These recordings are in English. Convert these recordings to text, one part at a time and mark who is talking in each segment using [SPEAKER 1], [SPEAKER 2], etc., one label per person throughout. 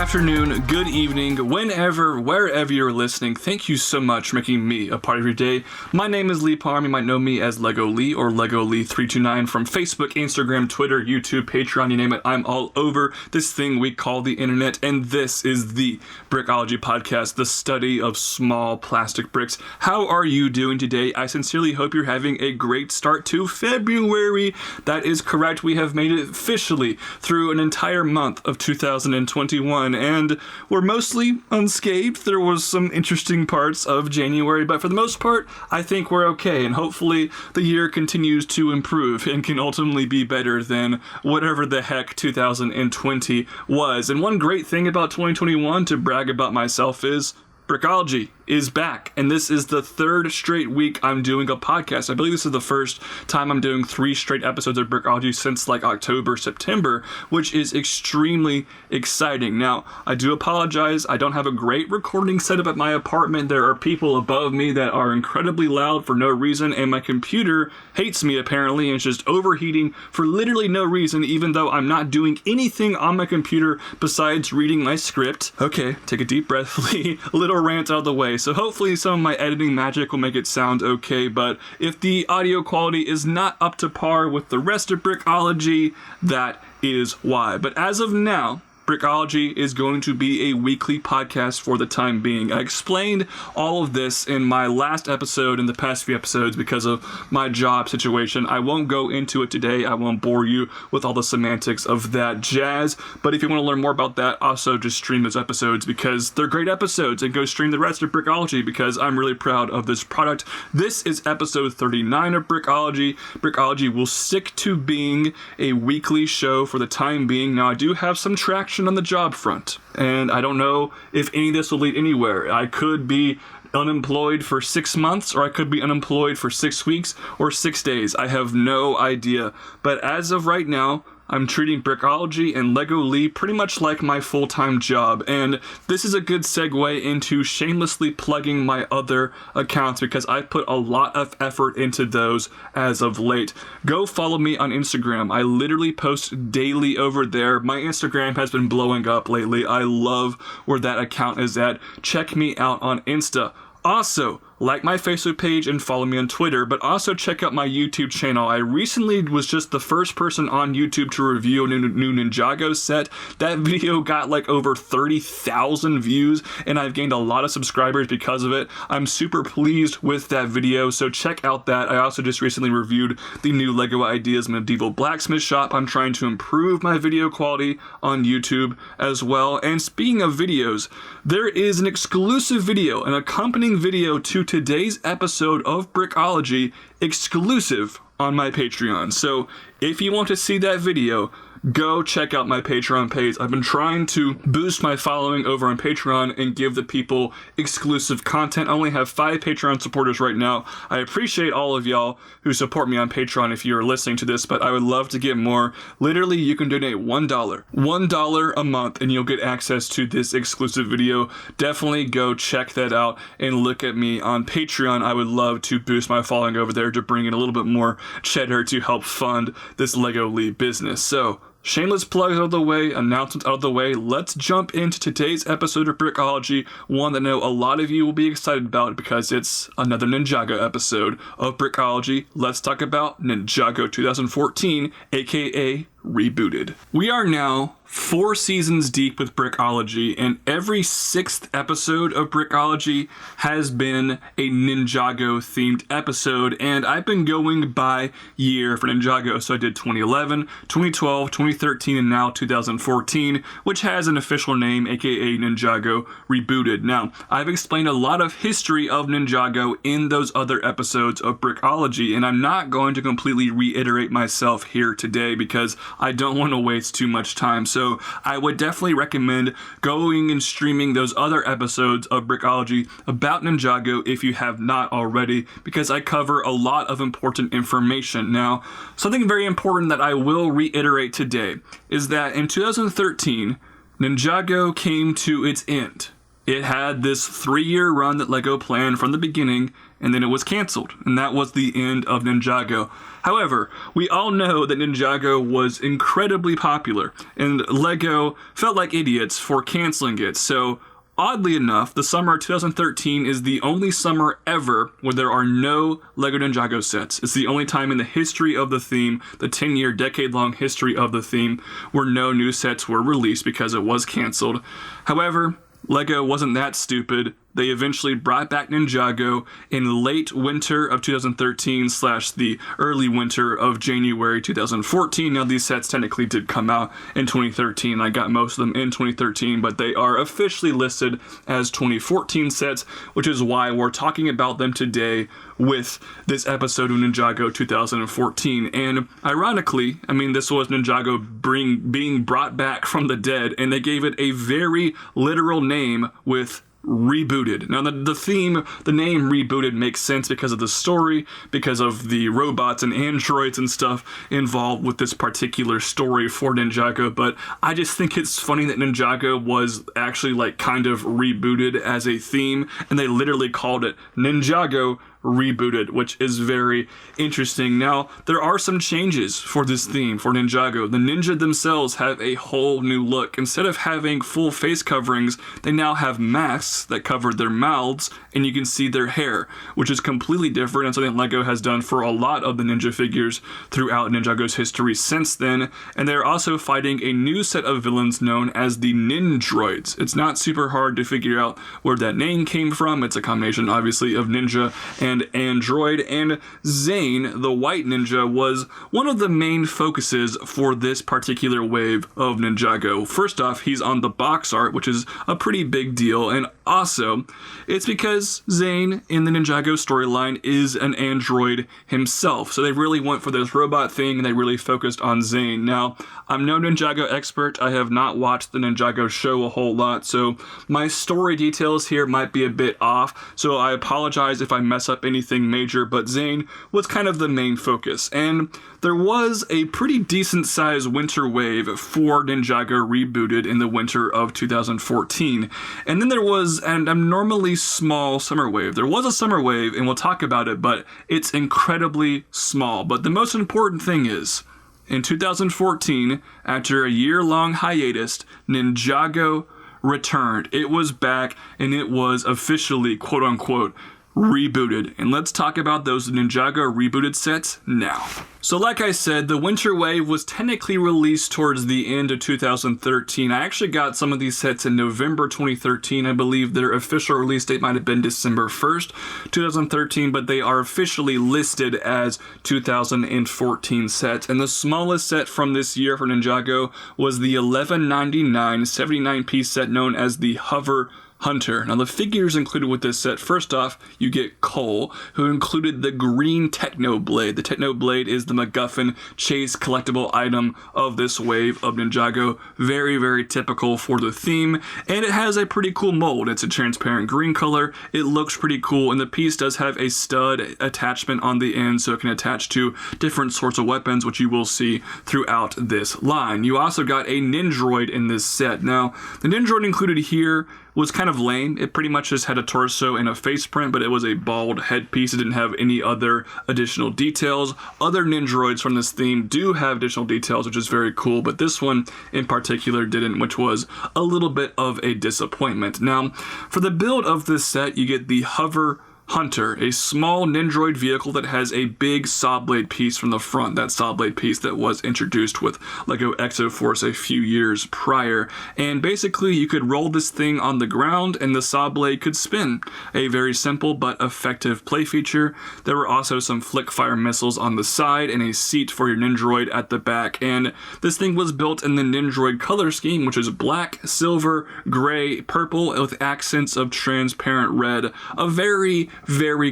[SPEAKER 1] Afternoon, good evening, whenever, wherever you're listening. Thank you so much for making me a part of your day. My name is Lee Parm. You might know me as Lego Lee or Lego Lee 329 from Facebook, Instagram, Twitter, YouTube, Patreon, you name it. I'm all over this thing we call the internet, and this is the Brickology podcast, the study of small plastic bricks. How are you doing today? I sincerely hope you're having a great start to February. That is correct. We have made it officially through an entire month of 2021. And we're mostly unscathed. There was some interesting parts of January, but for the most part, I think we're okay. And hopefully the year continues to improve and can ultimately be better than whatever the heck 2020 was. And one great thing about 2021, to brag about myself, is Brickology is back, and this is the third straight week I'm doing a podcast. I believe this is the first time I'm doing 3 straight episodes of Brickology since like October, September, which is extremely exciting. Now, I do apologize. I don't have a great recording setup at my apartment. There are people above me that are incredibly loud for no reason, and my computer hates me apparently and is just overheating for literally no reason, even though I'm not doing anything on my computer besides reading my script. Okay, take a deep breath, Lee. A little rant out of the way. So hopefully some of my editing magic will make it sound okay, but if the audio quality is not up to par with the rest of Brickology, that is why. But as of now, Brickology is going to be a weekly podcast for the time being. I explained all of this in my last episode and the past few episodes because of my job situation. I won't go into it today. I won't bore you with all the semantics of that jazz. But if you want to learn more about that, also just stream those episodes because they're great episodes, and go stream the rest of Brickology because I'm really proud of this product. This is episode 39 of Brickology. Brickology will stick to being a weekly show for the time being. Now, I do have some traction on the job front, and I don't know if any of this will lead anywhere. I could be unemployed for 6 months, or I could be unemployed for 6 weeks or 6 days. I have no idea. But as of right now, I'm treating Brickology and Lego Lee pretty much like my full-time job, and this is a good segue into shamelessly plugging my other accounts because I put a lot of effort into those as of late. Go follow me on Instagram. I literally post daily over there. My Instagram has been blowing up lately. I love where that account is at. Check me out on Insta. Also, like my Facebook page and follow me on Twitter, but also check out my YouTube channel. I recently was just the first person on YouTube to review a new Ninjago set. That video got like over 30,000 views, and I've gained a lot of subscribers because of it. I'm super pleased with that video, so check out that. I also just recently reviewed the new Lego Ideas Medieval Blacksmith Shop. I'm trying to improve my video quality on YouTube as well. And speaking of videos, there is an exclusive video, an accompanying video to today's episode of Brickology, exclusive on my Patreon. So if you want to see that video, go check out my Patreon page. I've been trying to boost my following over on Patreon and give the people exclusive content. I only have 5 Patreon supporters right now. I appreciate all of y'all who support me on Patreon if you're listening to this, but I would love to get more. Literally, you can donate $1. $1 a month and you'll get access to this exclusive video. Definitely go check that out and look at me on Patreon. I would love to boost my following over there to bring in a little bit more cheddar to help fund this Lego Lee business. So, shameless plugs out of the way, announcements out of the way, let's jump into today's episode of Brickology, one that I know a lot of you will be excited about because it's another Ninjago episode of Brickology. Let's talk about Ninjago 2014, aka Rebooted. We are now 4 seasons deep with Brickology, and every 6th episode of Brickology has been a Ninjago themed episode, and I've been going by year for Ninjago. So I did 2011, 2012, 2013, and now 2014, which has an official name, aka Ninjago Rebooted. Now, I've explained a lot of history of Ninjago in those other episodes of Brickology, and I'm not going to completely reiterate myself here today because I don't want to waste too much time. So I would definitely recommend going and streaming those other episodes of Brickology about Ninjago if you have not already, because I cover a lot of important information. Now, something very important that I will reiterate today is that in 2013, Ninjago came to its end. it had this 3-year run that LEGO planned from the beginning, and then it was canceled, and that was the end of Ninjago. However, we all know that Ninjago was incredibly popular, and LEGO felt like idiots for canceling it. So, oddly enough, the summer of 2013 is the only summer ever where there are no LEGO Ninjago sets. It's the only time in the history of the theme, the 10-year, decade-long history of the theme, where no new sets were released because it was canceled. However, LEGO wasn't that stupid. They eventually brought back Ninjago in late winter of 2013 / the early winter of January 2014. Now, these sets technically did come out in 2013. I got most of them in 2013, but they are officially listed as 2014 sets, which is why we're talking about them today with this episode of Ninjago 2014. And ironically, this was Ninjago being brought back from the dead, and they gave it a very literal name with Rebooted. Now, the theme, the name Rebooted makes sense because of the story, because of the robots and androids and stuff involved with this particular story for Ninjago, but I just think it's funny that Ninjago was actually kind of rebooted as a theme, and they literally called it Ninjago Rebooted, which is very interesting. Now, there are some changes for this theme for Ninjago. The ninja themselves have a whole new look. Instead of having full face coverings, they now have masks that cover their mouths, and you can see their hair, which is completely different and something LEGO has done for a lot of the ninja figures throughout Ninjago's history since then. And they're also fighting a new set of villains known as the Ninjroids. It's not super hard to figure out where that name came from. It's a combination, obviously, of ninja and android, and Zane, the white ninja, was one of the main focuses for this particular wave of Ninjago. First off, he's on the box art, which is a pretty big deal, and also, it's because Zane in the Ninjago storyline is an android himself, so they really went for this robot thing, and they really focused on Zane. Now, I'm no Ninjago expert. I have not watched the Ninjago show a whole lot, so my story details here might be a bit off, so I apologize if I mess up anything major, but Zane was kind of the main focus. And there was a pretty decent sized winter wave for Ninjago Rebooted in the winter of 2014. And then there was an abnormally small summer wave. There was a summer wave, and we'll talk about it, but it's incredibly small. But the most important thing is, in 2014, after a year-long hiatus, Ninjago returned. It was back, and it was officially, quote-unquote, rebooted. And let's talk about those Ninjago Rebooted sets now. So like I said, the winter wave was technically released towards the end of 2013. I actually got some of these sets in November 2013. I believe their official release date might have been December 1st, 2013, but they are officially listed as 2014 sets. And the smallest set from this year for Ninjago was the 1199 79-piece set known as the Hover Hunter. Now, the figures included with this set, first off, you get Cole, who included the green Techno Blade. The Techno Blade is the MacGuffin chase collectible item of this wave of Ninjago. Very, very typical for the theme, and it has a pretty cool mold. It's a transparent green color. It looks pretty cool, and the piece does have a stud attachment on the end, so it can attach to different sorts of weapons, which you will see throughout this line. You also got a Ninjroid in this set. Now, the Ninjroid included here was kind of lame. It pretty much just had a torso and a face print, but it was a bald headpiece. It didn't have any other additional details. Other Ninjroids from this theme do have additional details, which is very cool, but this one in particular didn't, which was a little bit of a disappointment. Now, for the build of this set, you get the Hover Hunter, a small Ninjroid vehicle that has a big saw blade piece from the front, that saw blade piece that was introduced with LEGO Exoforce a few years prior. And basically, you could roll this thing on the ground and the saw blade could spin. A very simple but effective play feature. There were also some flick fire missiles on the side and a seat for your Ninjroid at the back. And this thing was built in the Ninjroid color scheme, which is black, silver, gray, purple, with accents of transparent red. A very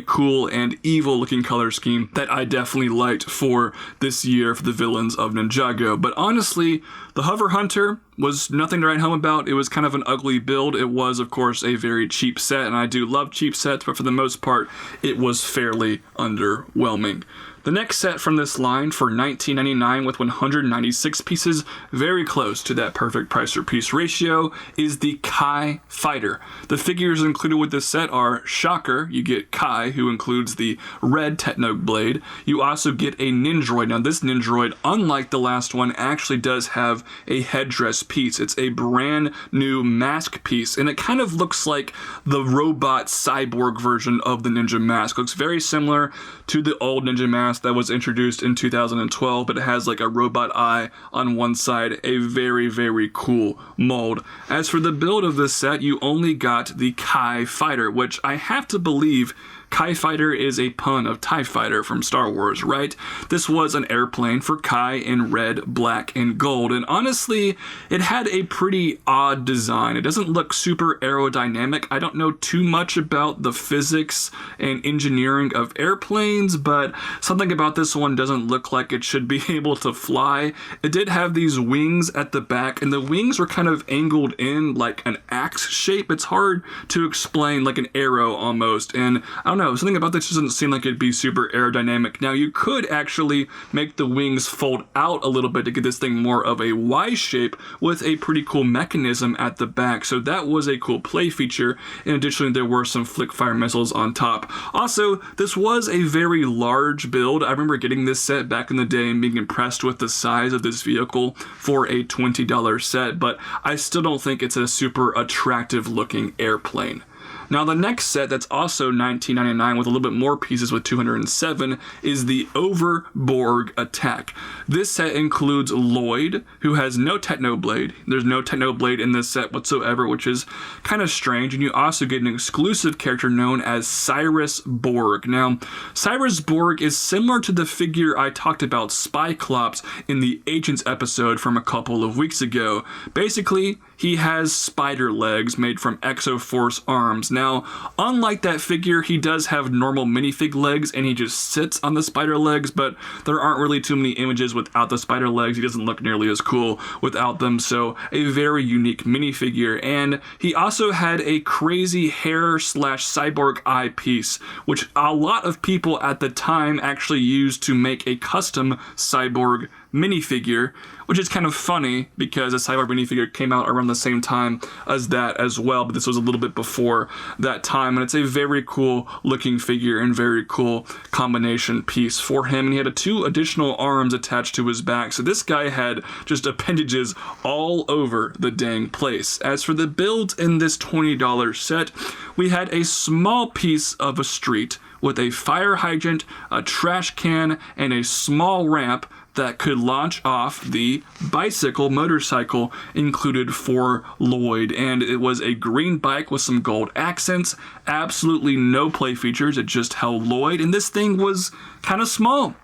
[SPEAKER 1] cool and evil looking color scheme that I definitely liked for this year for the villains of Ninjago. But honestly, the Hover Hunter was nothing to write home about. It was kind of an ugly build. It was, of course, a very cheap set, and I do love cheap sets, but for the most part, it was fairly underwhelming. The next set from this line for $19.99 with 196 pieces, very close to that perfect price per piece ratio, is the Kai Fighter. The figures included with this set are, shocker, you get Kai, who includes the red Techno blade. You also get a Ninjroid. Now this Ninjroid, unlike the last one, actually does have a headdress piece. It's a brand new mask piece, and it kind of looks like the robot cyborg version of the Ninja mask. Looks very similar to the old Ninja mask that was introduced in 2012, but it has like a robot eye on one side. A very, very cool mold. As for the build of this set, you only got the Kai Fighter, which I have to believe Kai Fighter is a pun of TIE Fighter from Star Wars, right? This was an airplane for Kai in red, black, and gold, and honestly, it had a pretty odd design. It doesn't look super aerodynamic. I don't know too much about the physics and engineering of airplanes, but something about this one doesn't look like it should be able to fly. It did have these wings at the back, and the wings were kind of angled in like an axe shape. It's hard to explain, like an arrow almost, and I don't know, something about this doesn't seem like it'd be super aerodynamic. Now you could actually make the wings fold out a little bit to get this thing more of a Y shape with a pretty cool mechanism at the back, so that was a cool play feature. In addition, there were some flick fire missiles on top. Also, this was a very large build. I remember getting this set back in the day and being impressed with the size of this vehicle for a $20 set, but I still don't think it's a super attractive looking airplane. Now the next set that's also $19.99 with a little bit more pieces with 207 is the Overborg Attack. This set includes Lloyd, who has no Techno Blade. There's no Techno Blade in this set whatsoever, which is kind of strange, and you also get an exclusive character known as Cyrus Borg. Now, Cyrus Borg is similar to the figure I talked about, Spyclops, in the Agents episode from a couple of weeks ago. Basically, he has spider legs made from Exoforce arms. Now, unlike that figure, he does have normal minifig legs and he just sits on the spider legs, but there aren't really too many images without the spider legs. He doesn't look nearly as cool without them, so a very unique minifigure. And he also had a crazy hair slash cyborg eye piece, which a lot of people at the time actually used to make a custom cyborg minifigure, which is kind of funny because a cyborg minifigure came out around the same time as that as well, but this was a little bit before that time, and it's a very cool looking figure and very cool combination piece for him. And he had two additional arms attached to his back, so this guy had just appendages all over the dang place. As for the build in this $20 set, we had a small piece of a street with a fire hydrant, a trash can, and a small ramp that could launch off the motorcycle included for Lloyd. And it was a green bike with some gold accents, absolutely no play features, it just held Lloyd, and this thing was kind of small.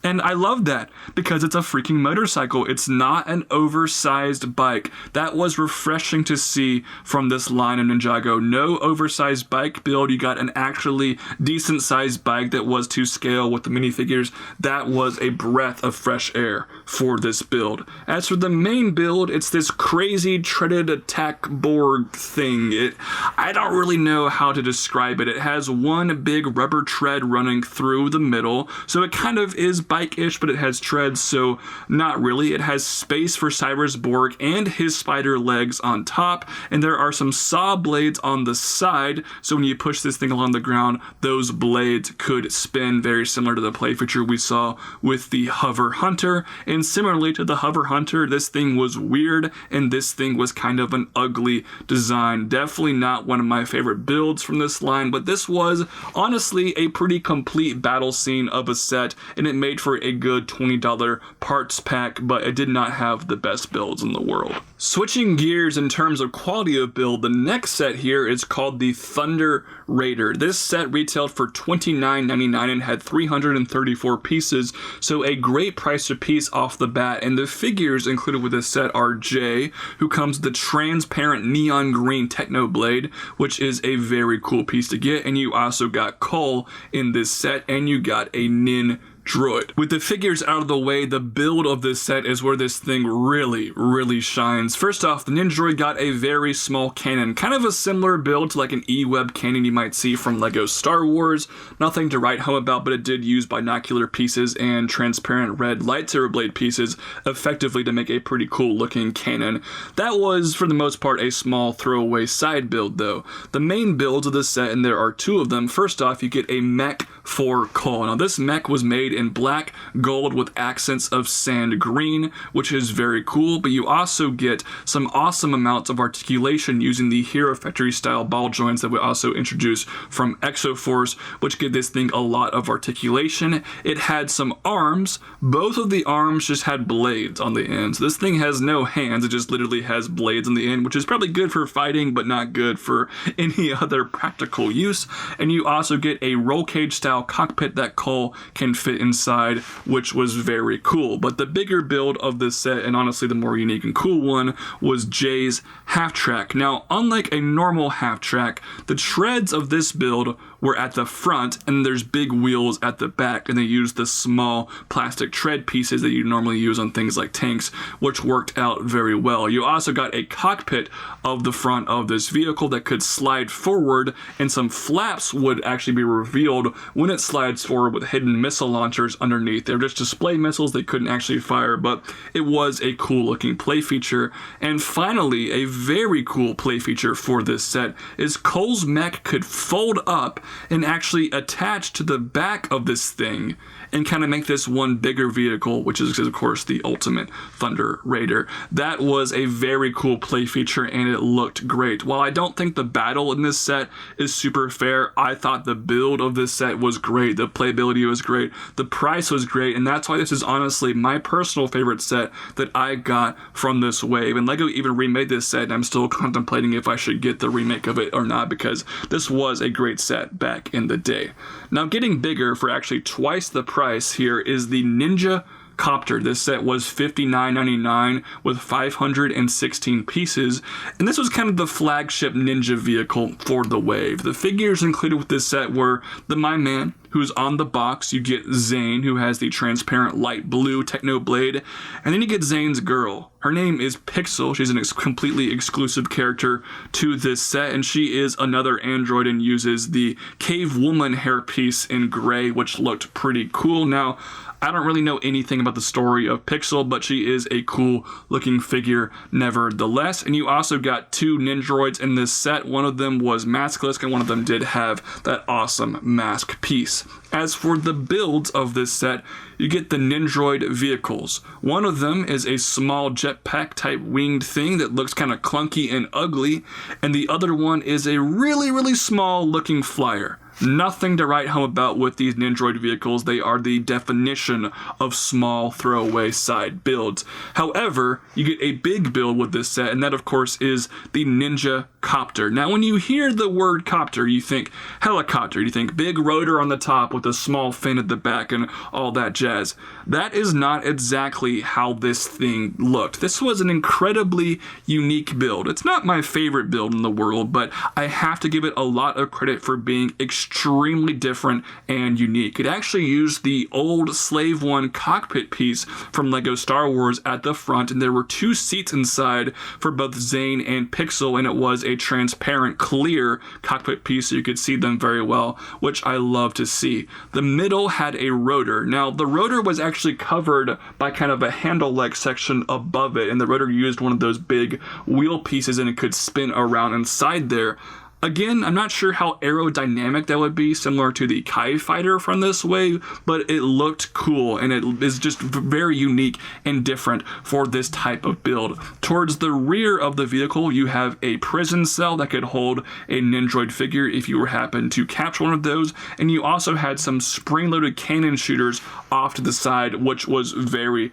[SPEAKER 1] And I love that because it's a freaking motorcycle. It's not an oversized bike. That was refreshing to see from this line of Ninjago. No oversized bike build. You got an actually decent sized bike that was to scale with the minifigures. That was a breath of fresh air for this build. As for the main build, it's this crazy treaded attack Borg thing. I don't really know how to describe it. It has one big rubber tread running through the middle, so it kind of is bike-ish, but it has treads, so not really. It has space for Cyrus Borg and his spider legs on top, and there are some saw blades on the side, so when you push this thing along the ground, those blades could spin, very similar to the play feature we saw with the Hover Hunter. And similarly to the Hover Hunter, this thing was weird, and this thing was kind of an ugly design. Definitely not one of my favorite builds from this line, but this was honestly a pretty complete battle scene of a set, and it made for a good $20 parts pack, but it did not have the best builds in the world. Switching gears in terms of quality of build, the next set here is called the Thunder Raider. This set retailed for $29.99 and had 334 pieces, so a great price per piece off the bat. And the figures included with this set are Jay, who comes with the transparent neon green Techno Blade, which is a very cool piece to get, and you also got Cole in this set, and you got a Nin droid. With the figures out of the way, the build of this set is where this thing really shines. First off, the Ninjago got a very small cannon, kind of a similar build to like an E-Web cannon you might see from Lego Star Wars. Nothing to write home about, but it did use binocular pieces and transparent red lightsaber blade pieces effectively to make a pretty cool looking cannon. That was, for the most part, a small throwaway side build though. The main builds of this set, and there are two of them. First off, you get a mech for Cole. Now this mech was made in black, gold with accents of sand green, which is very cool, but you also get some awesome amounts of articulation using the Hero Factory style ball joints that we also introduced from Exoforce, which give this thing a lot of articulation. It had some arms. Both of the arms just had blades on the ends. This thing has no hands, it just literally has blades on the end, which is probably good for fighting, but not good for any other practical use. And you also get a roll cage style cockpit that Cole can fit inside, which was very cool. But the bigger build of this set, and honestly the more unique and cool one, was Jay's half-track. Now, unlike a normal half-track, the treads of this build were at the front, and there's big wheels at the back, and they used the small plastic tread pieces that you normally use on things like tanks, which worked out very well. You also got a cockpit of the front of this vehicle that could slide forward, and some flaps would actually be revealed when it slides forward with hidden missile launchers underneath. They're just display missiles they couldn't actually fire, but it was a cool looking play feature. And finally, a very cool play feature for this set is Cole's mech could fold up and actually attach to the back of this thing and kind of make this one bigger vehicle, which is of course the ultimate Thunder Raider. That was a very cool play feature and it looked great. While I don't think the battle in this set is super fair, I thought the build of this set was great, the playability was great, the price was great, and that's why this is honestly my personal favorite set that I got from this wave. And Lego even remade this set, and I'm still contemplating if I should get the remake of it or not, because this was a great set back in the day. Now, getting bigger for actually twice the price here is the Ninja Copter. This set was $59.99 with 516 pieces, and this was kind of the flagship Ninja vehicle for the wave. The figures included with this set were the My Man, who's on the box. You get Zane, who has the transparent light blue Techno Blade, and then you get Zane's girl. Her name is Pixel. She's an completely exclusive character to this set, and she is another android and uses the Cave Woman hairpiece in gray, which looked pretty cool. Now, I don't really know anything about the story of Pixel, but she is a cool looking figure nevertheless. And you also got two Ninjroids in this set. One of them was maskless, and one of them did have that awesome mask piece. As for the builds of this set, you get the Ninjroid vehicles. One of them is a small jetpack type winged thing that looks kind of clunky and ugly, and the other one is a really small looking flyer. Nothing to write home about with these Ninjroid vehicles. They are the definition of small throwaway side builds. However, you get a big build with this set, and that of course is the Ninja Copter. Now, when you hear the word copter, you think helicopter, you think big rotor on the top with a small fin at the back and all that jazz. That is not exactly how this thing looked. This was an incredibly unique build. It's not my favorite build in the world, but I have to give it a lot of credit for being extremely different and unique. It actually used the old Slave One cockpit piece from Lego Star Wars at the front, and there were two seats inside for both Zane and Pixel, and it was a transparent clear cockpit piece so you could see them very well, which I love to see. The middle had a rotor. Now, the rotor was actually covered by kind of a handle-like section above it, and the rotor used one of those big wheel pieces and it could spin around inside there. Again, I'm not sure how aerodynamic that would be, similar to the Kai Fighter from this wave, but it looked cool and it is just very unique and different for this type of build. Towards the rear of the vehicle, you have a prison cell that could hold a Ninjroid figure if you were happen to capture one of those, and you also had some spring-loaded cannon shooters off to the side, which was very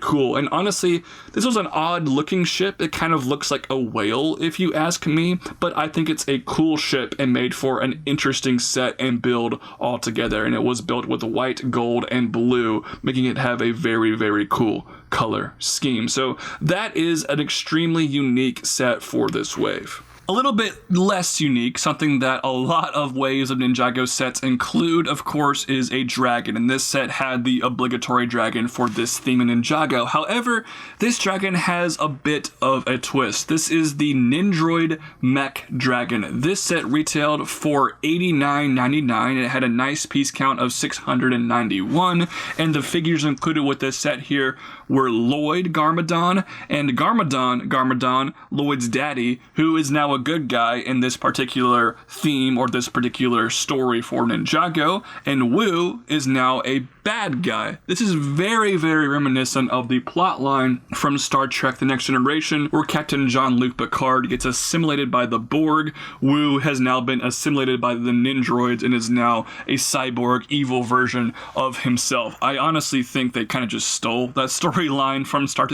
[SPEAKER 1] cool. And honestly, this was an odd-looking ship. It kind of looks like a whale, if you ask me, but I think it's a cool ship and made for an interesting set and build altogether, and it was built with white, gold, and blue, making it have a very cool color scheme. So that is an extremely unique set for this wave. A little bit less unique, something that a lot of Waves of Ninjago sets include, of course, is a dragon, and this set had the obligatory dragon for this theme in Ninjago. However, this dragon has a bit of a twist. This is the Nindroid Mech Dragon. This set retailed for $89.99. It had a nice piece count of 691, and the figures included with this set here were Lloyd Garmadon and Garmadon, Lloyd's daddy, who is now a good guy in this particular theme or this particular story for Ninjago, and Wu is now a bad guy. This is very, very reminiscent of the plot line from Star Trek The Next Generation, where Captain Jean-Luc Picard gets assimilated by the Borg. Wu has now been assimilated by the Nindroids and is now a cyborg evil version of himself. I honestly think they kind of just stole that storyline from Star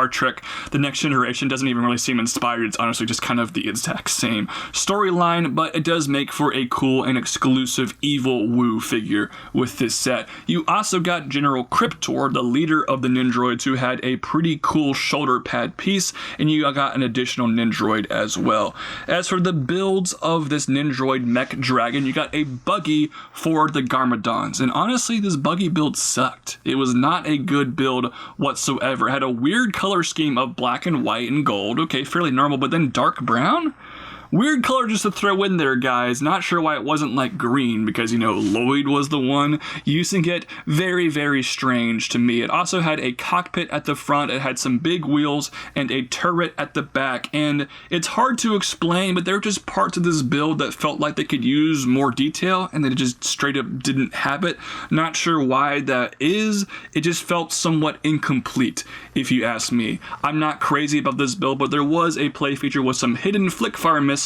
[SPEAKER 1] Trek The Next Generation. Doesn't even really seem inspired. It's honestly just kind of the exact same storyline, but it does make for a cool and exclusive evil Wu figure with this set. You also got General Cryptor, the leader of the Nindroids, who had a pretty cool shoulder pad piece, and you got an additional Nindroid as well. As for the builds of this Nindroid Mech Dragon, you got a buggy for the Garmadons, and honestly, this buggy build sucked. It was not a good build whatsoever. It had a weird color scheme of black and white and gold, okay, fairly normal, but then dark brown? Weird color just to throw in there, guys. Not sure why it wasn't like green, because, you know, Lloyd was the one using it. Very, very strange to me. It also had a cockpit at the front. It had some big wheels and a turret at the back. And it's hard to explain, but there were just parts of this build that felt like they could use more detail, and they just straight up didn't have it. Not sure why that is. It just felt somewhat incomplete, if you ask me. I'm not crazy about this build, but there was a play feature with some hidden flick-fire missiles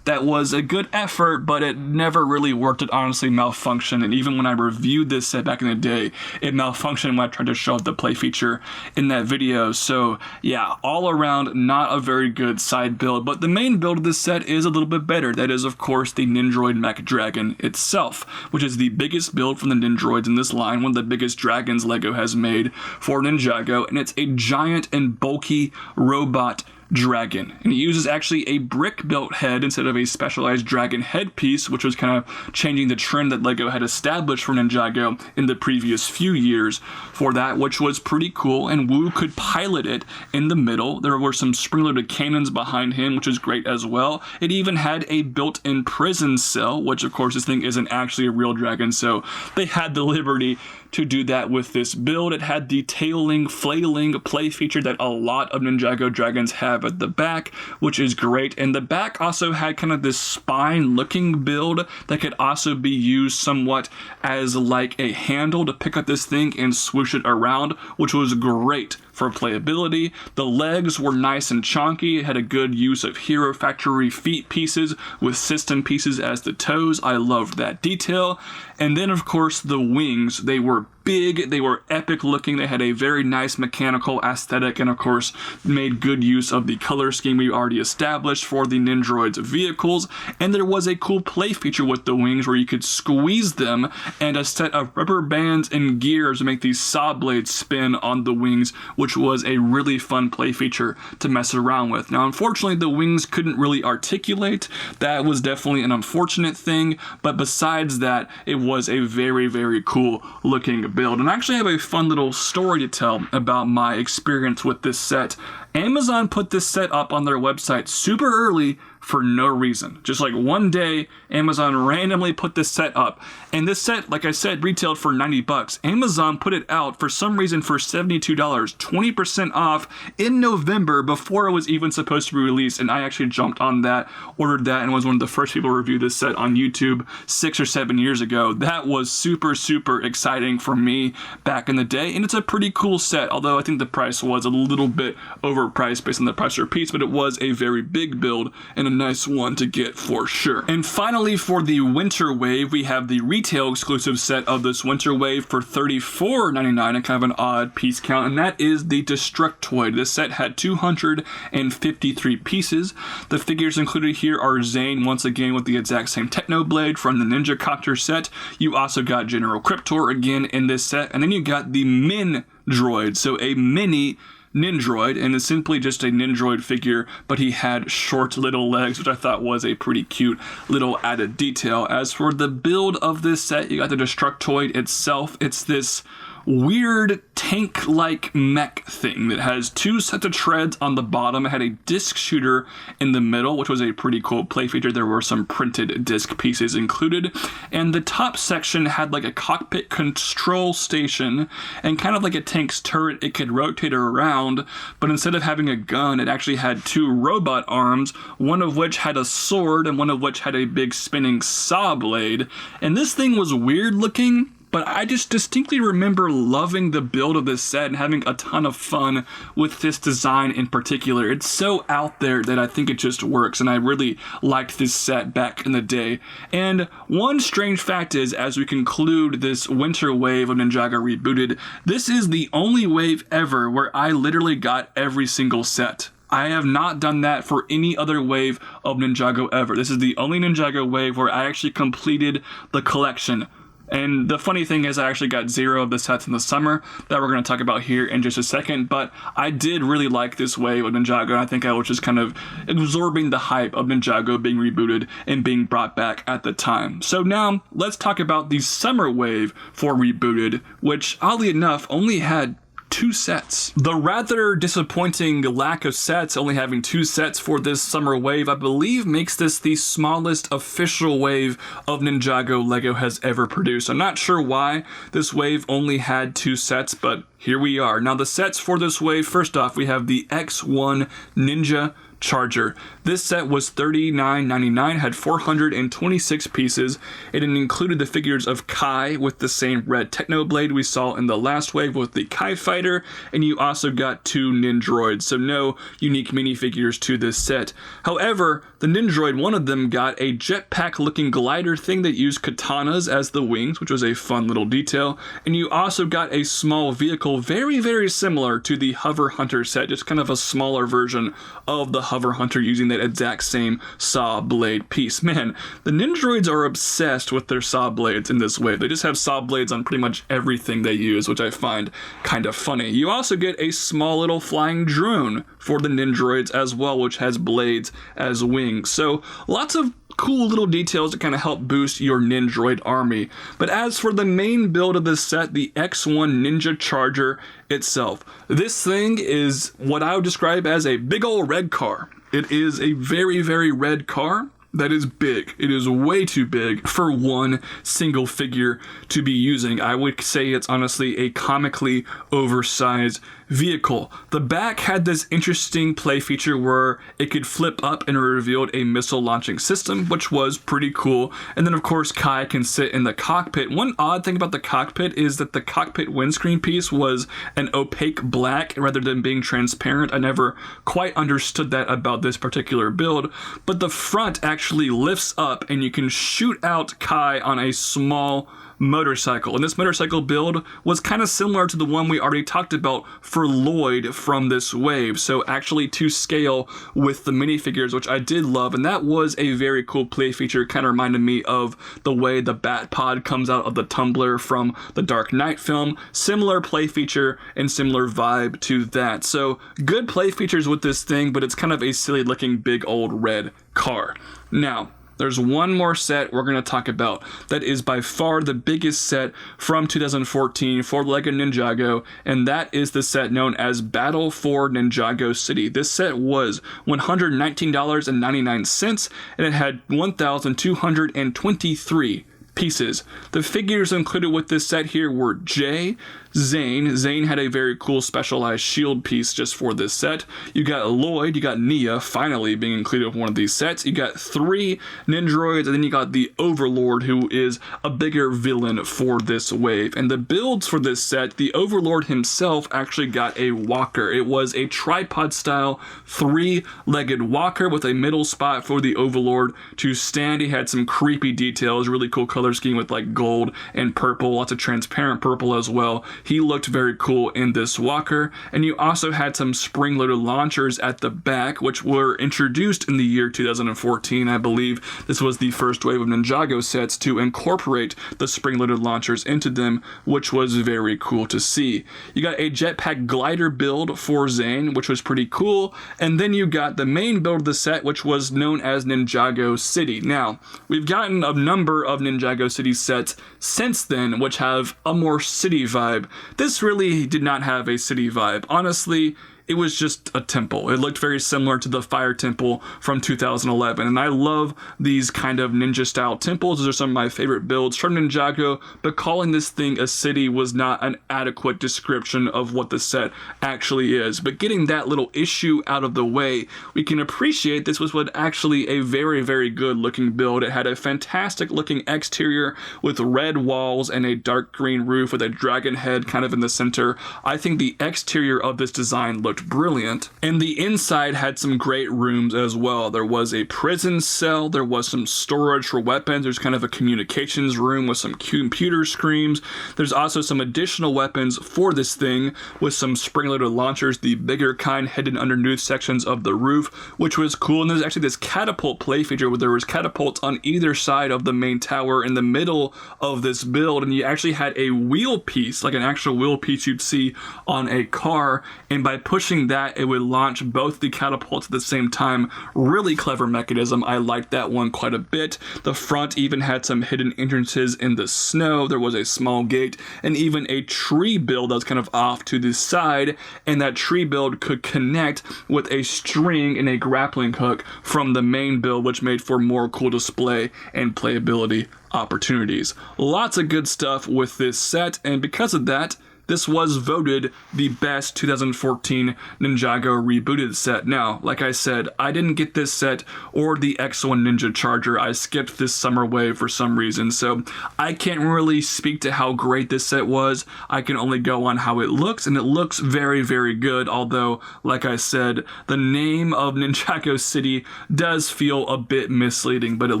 [SPEAKER 1] that was a good effort, but it never really worked. It honestly malfunctioned, and even when I reviewed this set back in the day, it malfunctioned when I tried to show the play feature in that video. So yeah, all around not a very good side build, but the main build of this set is a little bit better. That is, of course, the Nindroid Mech Dragon itself, which is the biggest build from the Nindroids in this line, one of the biggest dragons LEGO has made for Ninjago, and it's a giant and bulky robot dragon, and it uses actually a brick built head instead of a specialized dragon headpiece, which was kind of changing the trend that LEGO had established for Ninjago in the previous few years for that, which was pretty cool. And Wu could pilot it in the middle. There were some spring-loaded cannons behind him, which is great as well. It even had a built-in prison cell, which of course this thing isn't actually a real dragon, so they had the liberty to do that with this build. It had the tailing, flailing play feature that a lot of Ninjago dragons have at the back, which is great. And the back also had kind of this spine looking build that could also be used somewhat as like a handle to pick up this thing and swoosh it around, which was great for playability. The legs were nice and chunky. It had a good use of Hero Factory feet pieces with system pieces as the toes. I loved that detail. And then, of course, the wings. They were big, they were epic looking, they had a very nice mechanical aesthetic, and of course made good use of the color scheme we already established for the Nindroid's vehicles. And there was a cool play feature with the wings where you could squeeze them, and a set of rubber bands and gears to make these saw blades spin on the wings, which was a really fun play feature to mess around with. Now, unfortunately, the wings couldn't really articulate. That was definitely an unfortunate thing, but besides that, it was a very, very cool looking build. And I actually have a fun little story to tell about my experience with this set. Amazon put this set up on their website super early for no reason. Just like one day, Amazon randomly put this set up. And this set, like I said, retailed for $90. Amazon put it out for some reason for $72, 20% off in November before it was even supposed to be released. And I actually jumped on that, ordered that, and was one of the first people to review this set on YouTube 6 or 7 years ago. That was super, super exciting for me back in the day. And it's a pretty cool set, although I think the price was a little bit overpriced based on the price per piece, but it was a very big build and a nice one to get for sure. And finally, for the Winter Wave, we have the retail exclusive set of this Winter Wave for $34.99, a kind of an odd piece count, and that is the Destructoid. This set had 253 pieces. The figures included here are Zane, once again with the exact same Techno Blade from the Ninja Copter set. You also got General Cryptor again in this set, and then you got the Min Droid, so a mini Nindroid, and is simply just a Nindroid figure, but he had short little legs, which I thought was a pretty cute little added detail. As for the build of this set, you got the Destructoid itself. It's this weird tank-like mech thing that has two sets of treads on the bottom. It had a disc shooter in the middle, which was a pretty cool play feature. There were some printed disc pieces included, and the top section had like a cockpit control station, and kind of like a tank's turret, it could rotate around, but instead of having a gun, it actually had two robot arms, one of which had a sword and one of which had a big spinning saw blade. And this thing was weird looking, but I just distinctly remember loving the build of this set and having a ton of fun with this design in particular. It's so out there that I think it just works, and I really liked this set back in the day. And one strange fact is, as we conclude this winter wave of Ninjago Rebooted, this is the only wave ever where I literally got every single set. I have not done that for any other wave of Ninjago ever. This is the only Ninjago wave where I actually completed the collection. And the funny thing is I actually got 0 of the sets in the summer that we're going to talk about here in just a second, but I did really like this wave of Ninjago, and I think I was just kind of absorbing the hype of Ninjago being rebooted and being brought back at the time. So now let's talk about the summer wave for Rebooted, which oddly enough only had 2 sets. The rather disappointing lack of sets, only having 2 sets for this summer wave, I believe makes this the smallest official wave of Ninjago LEGO has ever produced. I'm not sure why this wave only had 2 sets, but here we are. Now the sets for this wave, first off, we have the X1 Ninja Charger. This set was $39.99, had 426 pieces. It included the figures of Kai with the same red Technoblade we saw in the last wave with the Kai Fighter, and you also got 2 Nindroids, so no unique minifigures to this set. However, the Nindroid, one of them got a jetpack looking glider thing that used katanas as the wings, which was a fun little detail, and you also got a small vehicle very, very similar to the Hover Hunter set, just kind of a smaller version of the Hover Hunter using that exact same saw blade piece. Man, the Nindroids are obsessed with their saw blades in this wave. They just have saw blades on pretty much everything they use, which I find kind of funny. You also get a small little flying drone for the Nindroids as well, which has blades as wings. So lots of cool little details to kind of help boost your Nindroid army. But as for the main build of this set, the X1 Ninja Charger itself, this thing is what I would describe as a big old red car. It is a very, very red car that is big. It is way too big for one single figure to be using. I would say it's honestly a comically oversized vehicle. The back had this interesting play feature where it could flip up and it revealed a missile launching system, which was pretty cool. And then of course Kai can sit in the cockpit. One odd thing about the cockpit is that the cockpit windscreen piece was an opaque black rather than being transparent. I never quite understood that about this particular build, but the front actually lifts up and you can shoot out Kai on a small motorcycle. And this motorcycle build was kind of similar to the one we already talked about for Lloyd from this wave, so actually to scale with the minifigures, which I did love, and that was a very cool play feature. Kind of reminded me of the way the Bat Pod comes out of the tumbler from the Dark Knight film. Similar play feature and similar vibe to that. So good play features with this thing, but it's kind of a silly looking big old red car. Now, there's one more set we're going to talk about that is by far the biggest set from 2014 for LEGO Ninjago, and that is the set known as Battle for Ninjago City. This set was $119.99, and it had 1,223 pieces. The figures included with this set here were Jay, Zane. Zane had a very cool specialized shield piece just for this set. You got Lloyd, you got Nia finally being included with one of these sets. You got 3 Nindroids, and then you got the Overlord, who is a bigger villain for this wave. And the builds for this set, the Overlord himself actually got a walker. It was a tripod style 3-legged walker with a middle spot for the Overlord to stand. He had some creepy details, really cool color scheme with like gold and purple, lots of transparent purple as well. he looked very cool in this walker. And you also had some spring-loaded launchers at the back, which were introduced in the year 2014. I believe this was the first wave of Ninjago sets to incorporate the spring-loaded launchers into them, which was very cool to see. You got a jetpack glider build for Zane, which was pretty cool, and then you got the main build of the set, which was known as Ninjago City. Now, we've gotten a number of Ninjago City sets since then, which have a more city vibe. This really did not have a city vibe. Honestly, it was just a temple. It looked very similar to the Fire Temple from 2011, and I love these kind of ninja style temples. Those are some of my favorite builds from Ninjago, but calling this thing a city was not an adequate description of what the set actually is. But getting that little issue out of the way, we can appreciate this was what actually a very, very good looking build. It had a fantastic looking exterior with red walls and a dark green roof with a dragon head kind of in the center. I think the exterior of this design looked brilliant, and the inside had some great rooms as well. There was a prison cell, there was some storage for weapons, there's kind of a communications room with some computer screens. There's also some additional weapons for this thing with some spring-loaded launchers, the bigger kind hidden underneath sections of the roof, which was cool. And there's actually this catapult play feature where there was catapults on either side of the main tower in the middle of this build, and you actually had a wheel piece, like an actual wheel piece you'd see on a car, and by pushing that, it would launch both the catapults at the same time. Really clever mechanism. I liked that one quite a bit. The front even had some hidden entrances in the snow. There was a small gate and even a tree build that was kind of off to the side, and that tree build could connect with a string and a grappling hook from the main build, which made for more cool display and playability opportunities. Lots of good stuff with this set, and because of that, this was voted the best 2014 Ninjago Rebooted set. Now, like I said, I didn't get this set or the X1 Ninja Charger. I skipped this summer wave for some reason, so I can't really speak to how great this set was. I can only go on how it looks, and it looks very, very good, although, like I said, the name of Ninjago City does feel a bit misleading, but at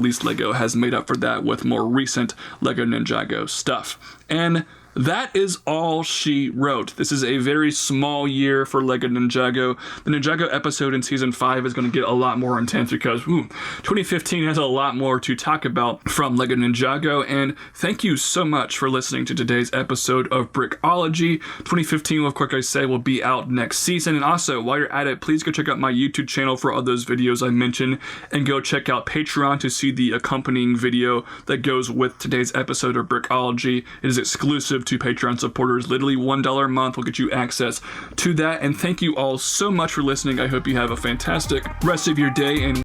[SPEAKER 1] least LEGO has made up for that with more recent LEGO Ninjago stuff. And that is all she wrote. This is a very small year for LEGO Ninjago. The Ninjago episode in Season 5 is going to get a lot more intense because 2015 has a lot more to talk about from LEGO Ninjago, and thank you so much for listening to today's episode of Brickology. 2015, of course, I say, will be out next season, and also, while you're at it, please go check out my YouTube channel for all those videos I mentioned, and go check out Patreon to see the accompanying video that goes with today's episode of Brickology. It is exclusive to Patreon supporters. Literally $1 a month will get you access to that. And thank you all so much for listening. I hope you have a fantastic rest of your day, and